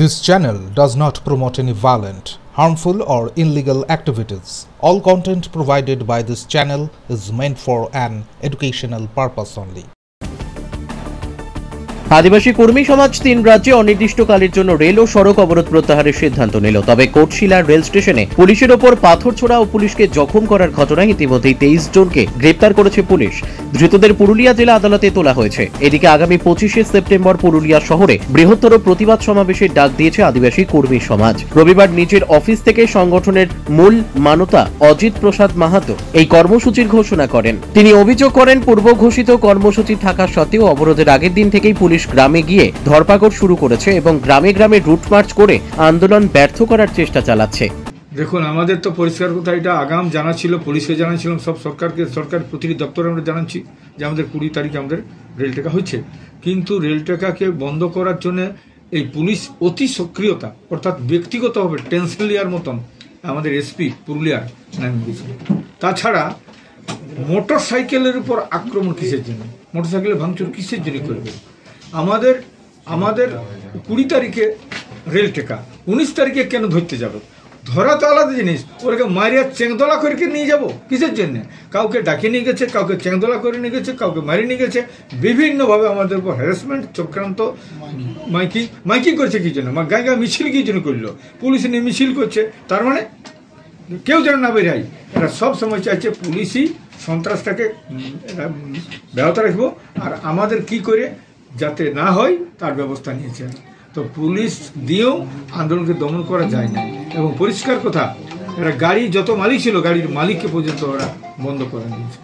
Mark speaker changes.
Speaker 1: This channel does not promote any violent, harmful or illegal activities. All content provided by this channel is meant for an educational purpose only.
Speaker 2: আদিবাসী কর্মী সমাজ ৩ রাজ্যে অনির্দিষ্টকালের জন্য rail ও সড়ক অবরোধ প্রত্যাহারের সিদ্ধান্ত নিল। তবে কোটশিলার রেল স্টেশনে পুলিশের ওপর পাথর ছোড়া ও পুলিশকে জখম করার ঘটনায় ইতিমধ্যেই 23 জনকে গ্রেপ্তার করেছে পুলিশ। ধৃতদের পুরুলিয়া জেলা আদালতে তোলা হয়েছে। এদিকে আগামী 25শে সেপ্টেম্বর পুরুলিয়া শহরে বৃহত্তর প্রতিবাদ সমাবেশের ডাক দিয়েছে আদিবাসী কর্মী সমাজ। রবিবার নিজের অফিস থেকে সংগঠনের মূল মানতা অজিত প্রসাদ মাহাতো এই কর্মসূচির ঘোষণা করেন। তিনি অভিযোগ করেন, পূর্ব ঘোষিত কর্মসূচি থাকা সত্ত্বেও অবরোধের আগের দিন থেকেই পুলিশ গ্রামে গিয়ে ধরপাকড় শুরু করেছে এবং গ্রামে গ্রামে রুট মার্চ করে আন্দোলন ব্যর্থ করার চেষ্টা চালাচ্ছে।
Speaker 3: দেখুন, আমাদের তো পরিষ্কার কথা, এটা আগাম জানা ছিল, পুলিশকে জানাচ্ছিলাম, সব সরকার প্রতিটি দপ্তরে আমরা জানাচ্ছি যে আমাদের 20 তারিখে আমাদের রেল টেকা হচ্ছে। কিন্তু রেল টেকাকে বন্ধ করার জন্য এই পুলিশ অতি সক্রিয়তা, অর্থাৎ ব্যক্তিগতভাবে টেনশন লিয়ার মতন আমাদের এসপি পুরুলিয়ার নাম দিয়েছিল। তাছাড়া মোটর সাইকেলের উপর আক্রমণ কিসের জন্য, মোটর সাইকেলের ভাঙচুর কিসের জন্য করবে? আমাদের 20 তারিখে রেল টেকা, 19 তারিখে কেন ধরতে যাবে? ধরা তো আলাদা জিনিস, ওরাকে মারিয়া চেংদোলা করে নিয়ে যাবো কিসের জন্য? কাউকে ডাকে নিয়ে গেছে, কাউকে চেংদোলা করে নিয়ে গেছে, কাউকে মারিয়ে নিয়ে গেছে, বিভিন্নভাবে আমাদের উপর হ্যারাসমেন্ট চক্রান্ত, মাইকিং করছে কি জন্য? গায়ে গায়ে মিছিল কি জন্য করলো? পুলিশ নিয়ে মিছিল করছে, তার মানে কেউ যেন না বেরায়। এরা সব সময় চাইছে পুলিশই সন্ত্রাসটাকে ব্যাহত রাখবো, আর আমাদের কি করে যাতে না হয় তার ব্যবস্থা নিয়েছে। তো পুলিশ দিয়েও আন্দোলনকে দমন করা যায় না। এবং পরিষ্কার কথা, এরা গাড়ি যত মালিক ছিল, গাড়ির মালিককে পর্যন্ত ওরা বন্ধ করে নিয়েছে।